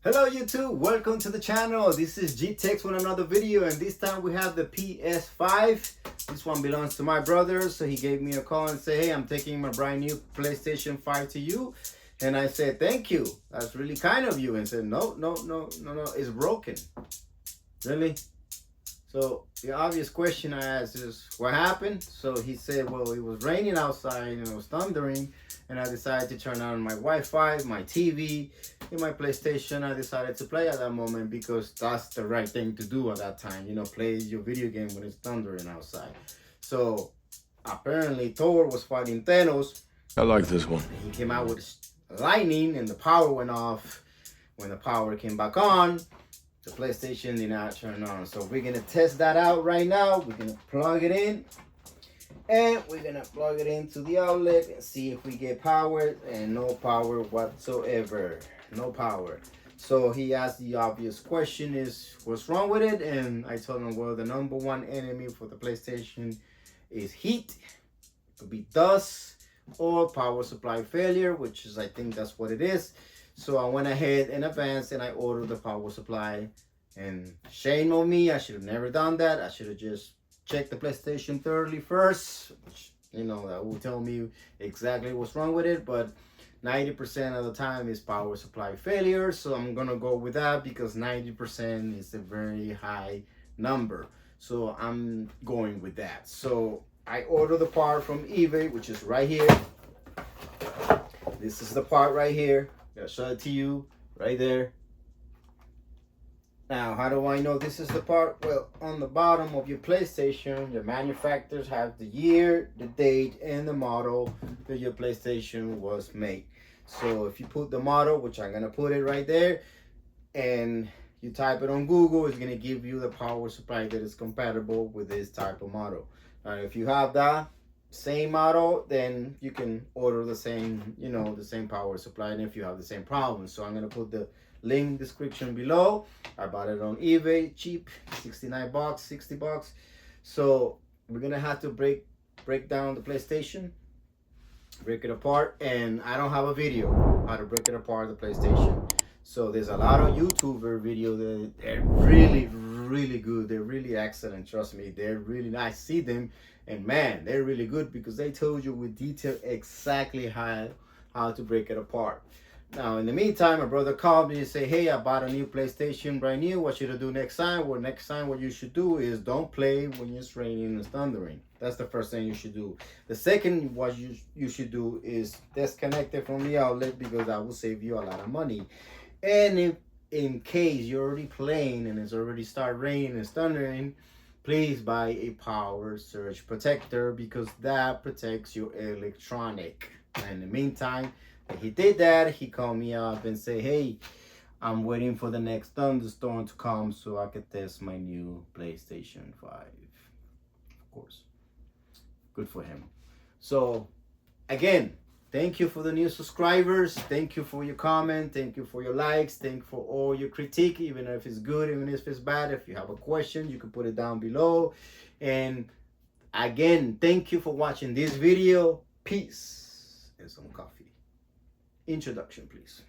Hello YouTube, welcome to the channel. This is G-Tex with another video, and this time we have the PS5. This one belongs to my brother, so he gave me a call and said, hey, I'm taking my brand new PlayStation 5 to you. And I said, thank you. That's really kind of you. And said, no, it's broken. Really? So the obvious question I asked is, what happened? So he said, well, it was raining outside and it was thundering, and I decided to turn on my Wi-Fi, my TV, and my PlayStation. I decided to play at that moment because that's the right thing to do at that time. You know, play your video game when it's thundering outside. So apparently Thor was fighting Thanos. I like this one. He came out with lightning and the power went off. When the power came back on, the PlayStation did not turn on. So we're gonna test that out right now. We're gonna plug it in, and we're gonna plug it into the outlet and see if we get power. And no power whatsoever. No power. So he asked the obvious question is, what's wrong with it? And I told him, well, the number one enemy for the PlayStation is heat. It could be dust or power supply failure, which is, I think that's what it is. So I went ahead in advance and I ordered the power supply. And shame on me, I should have never done that. I should have just checked the PlayStation thoroughly first. Which, you know, that will tell me exactly what's wrong with it. But 90% of the time is power supply failure. So I'm going to go with that because 90% is a very high number. So I'm going with that. So I ordered the part from eBay, which is right here. This is the part right here. I'll show it to you right there. Now, how do I know this is the part? Well, on the bottom of your PlayStation, the manufacturers have the year, the date, and the model that your PlayStation was made. So if you put the model, which I'm going to put it right there, and you type it on Google, it's going to give you the power supply that is compatible with this type of model. Now, if you have that same model, then you can order the same, you know, the same power supply, and if you have the same problem. So I'm going to put the link description below. I bought it on eBay, cheap, 69 bucks, 60 bucks. So we're going to have to break down the PlayStation, break it apart, and I don't have a video how to break it apart, the PlayStation. So there's a lot of YouTuber videos that they're really good. They're really excellent. Trust me, they're really nice. See them, and man, they're really good because they told you with detail exactly how to break it apart. Now, in the meantime, my brother called me and said, hey, I bought a new PlayStation, brand new. What should I do next time? Well, next time what you should do is don't play when it's raining and thundering. That's the first thing you should do. The second, what you should do is disconnect it from the outlet because that will save you a lot of money. And if in case you're already playing and it's already started raining and thundering, please buy a power surge protector because that protects your electronic. In the meantime, he did that. He called me up and said, hey, I'm waiting for the next thunderstorm to come so I can test my new PlayStation 5. Of course. Good for him. So, again, thank you for the new subscribers. Thank you for your comment. Thank you for your likes. Thank you for all your critique, even if it's good, even if it's bad. If you have a question, you can put it down below. And again, thank you for watching this video. Peace and some coffee. Introduction, please.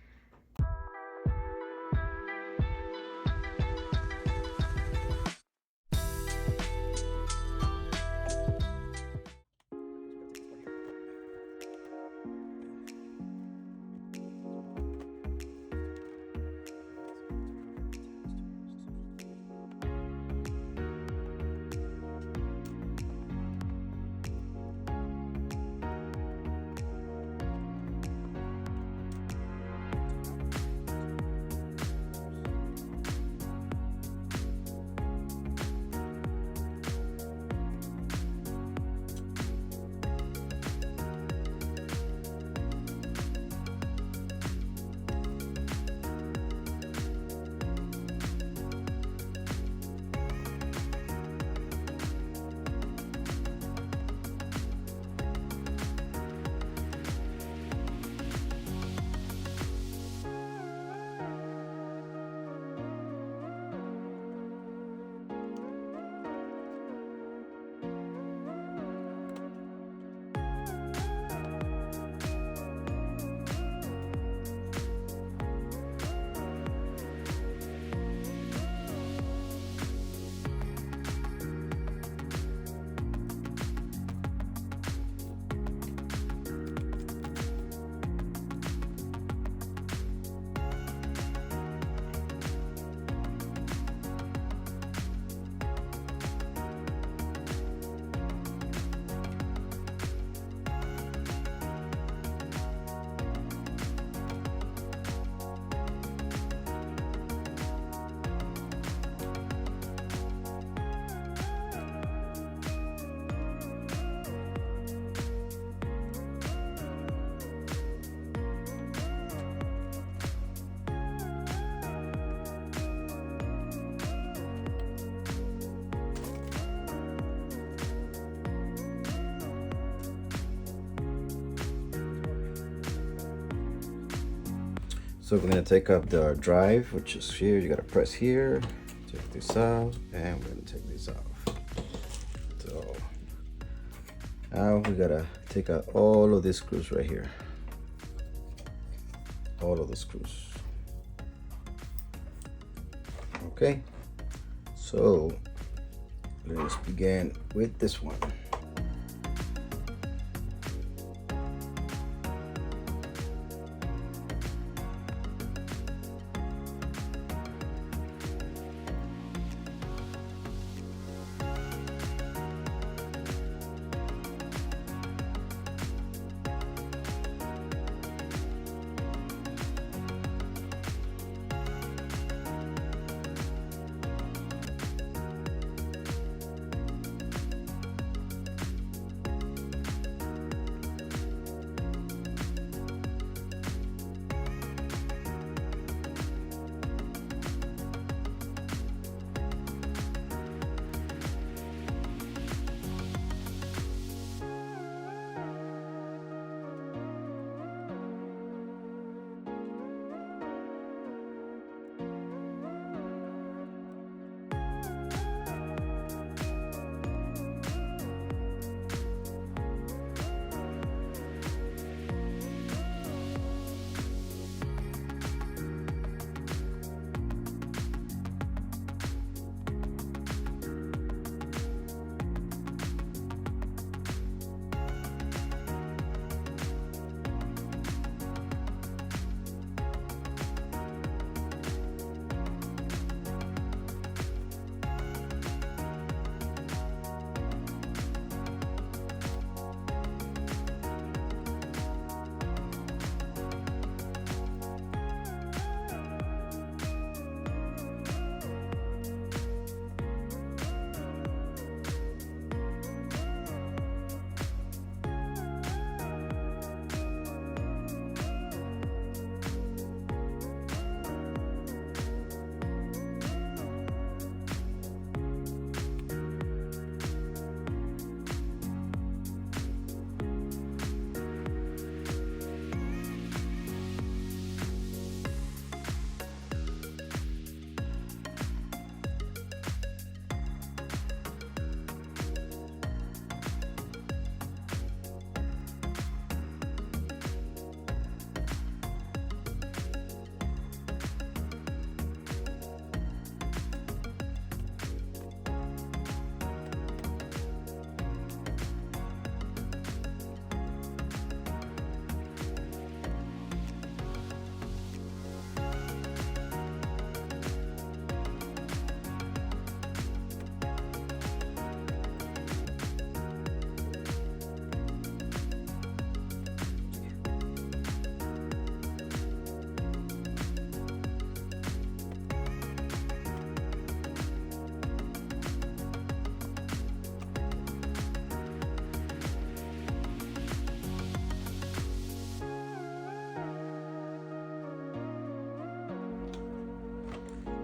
So we're gonna take up the drive, which is here. You gotta press here, take this out, and we're gonna take this off. So now we gotta take out all of these screws right here. All of the screws. Okay, so let's begin with this one.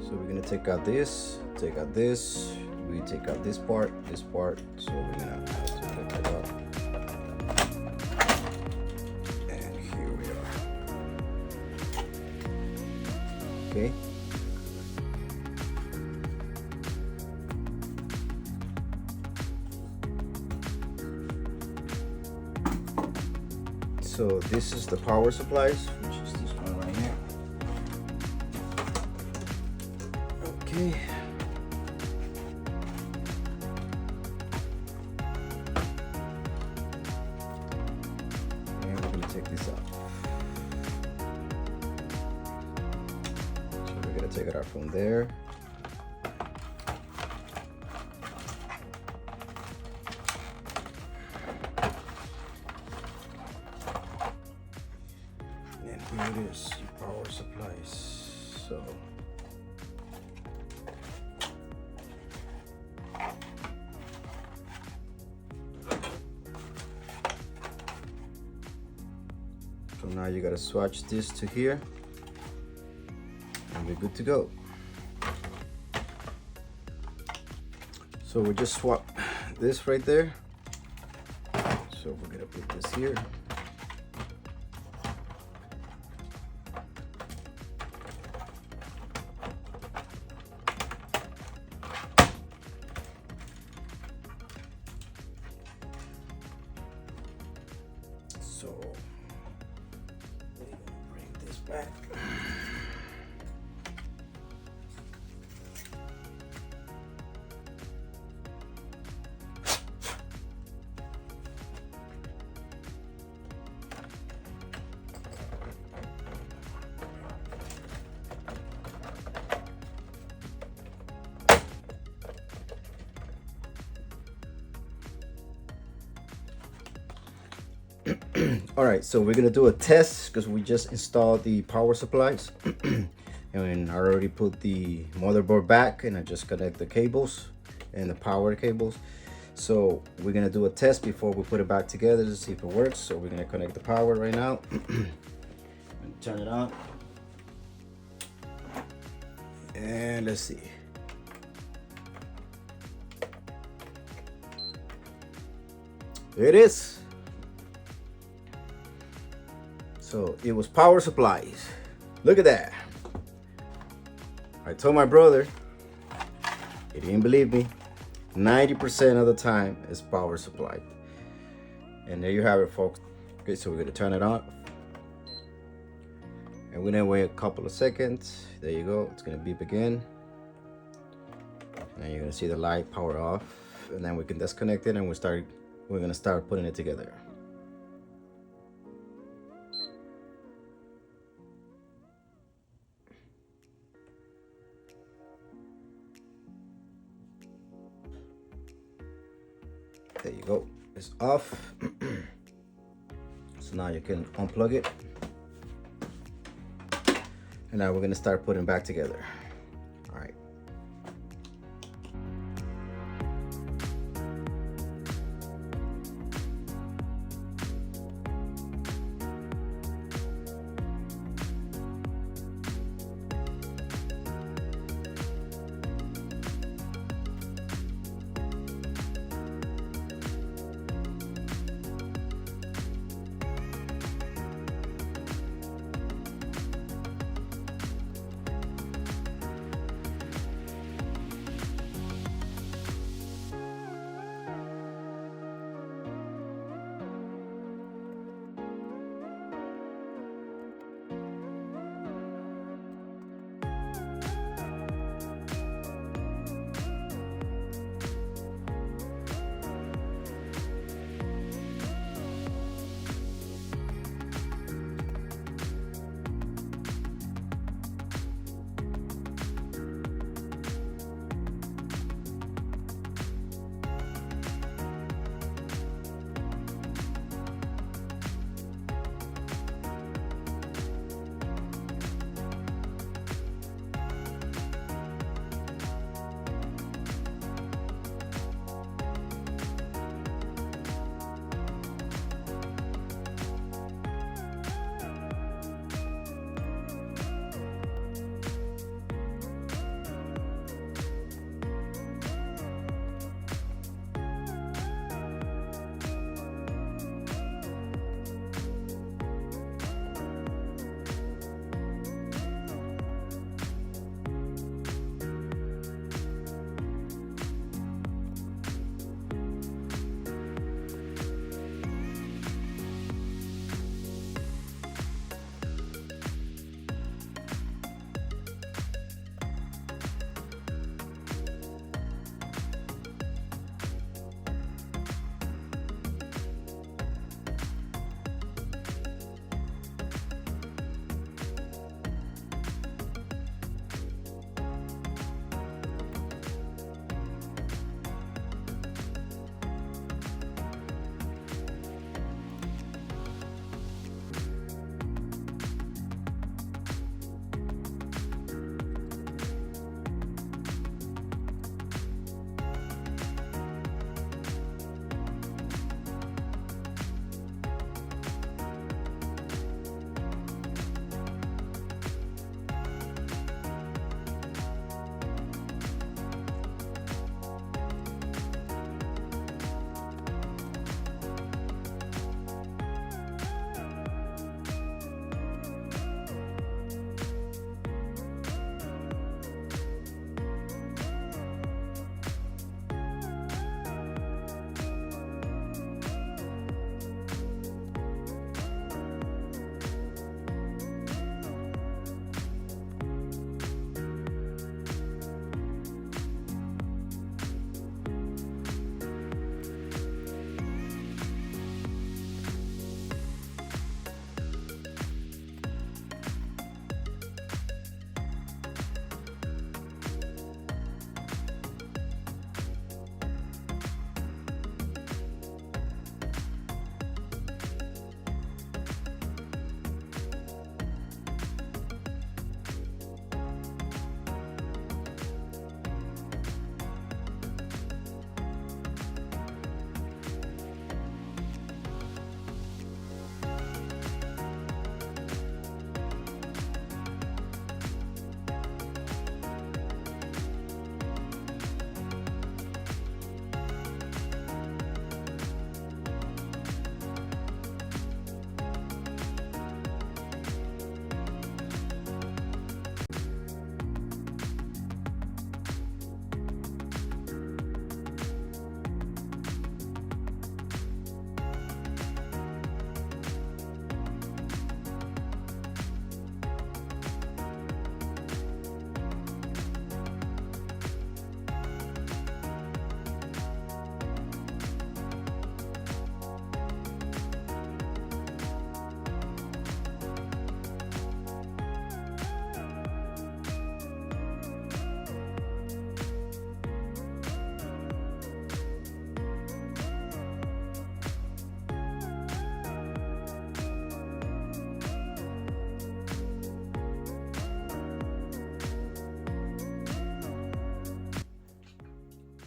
So we're gonna take out this, we take out this part, so we're gonna have to take that out. And here we are. Okay. So this is the power supplies, which is this one right here. Okay. And we're going to take this out. So we're going to take it out from there. And here it is, your power supplies. So now you gotta swatch this to here and we're good to go. So we just swap this right there. So we're gonna put this here. back. All right, so we're gonna do a test because we just installed the power supplies and I already put the motherboard back and I just connect the cables and the power cables. So we're gonna do a test before we put it back together to see if it works. So we're gonna connect the power right now. Turn it on and let's see. There it is. So it was power supplies. Look at that. I told my brother, he didn't believe me. 90% of the time is power supply. And there you have it, folks. Okay, so we're gonna turn it on. And we're gonna wait a couple of seconds. There you go, it's gonna beep again. And you're gonna see the light power off. And then we can disconnect it and we're gonna start putting it together. There you go, it's off. So now you can unplug it. And now we're gonna start putting it back together. All right.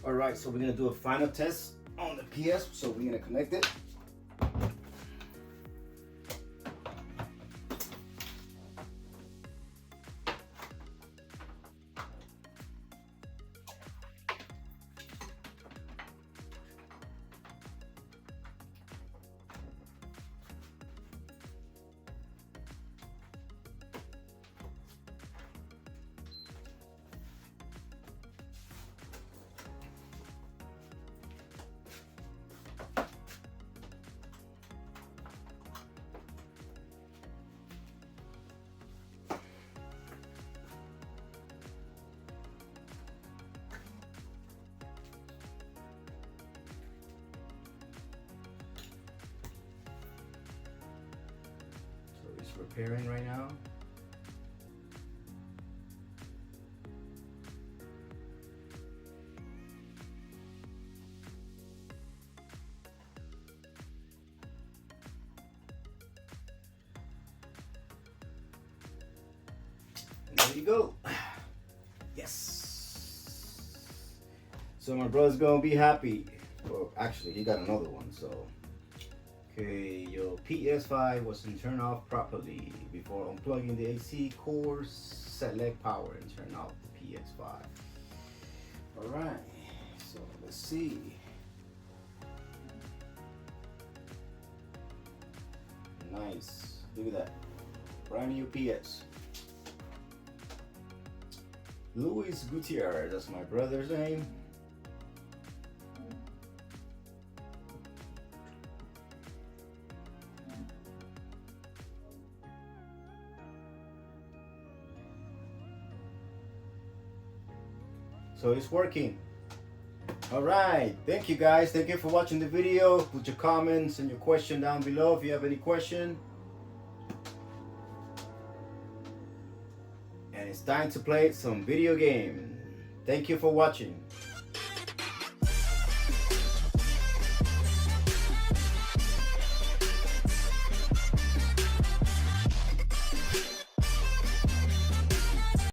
All right, so we're gonna do a final test on the PS. So we're gonna connect it. It's repairing right now. And there you go. Yes. So my brother's gonna be happy. Well, actually, he got another one. So. Okay, your PS5 wasn't turned off properly. Before unplugging the AC cord, select power and turn off the PS5. Alright, so let's see. Nice, look at that. Brand new PS. Luis Gutierrez, that's my brother's name. So it's working. All right, thank you guys. Thank you for watching the video. Put your comments and your question down below if you have any question. And it's time to play some video game. Thank you for watching.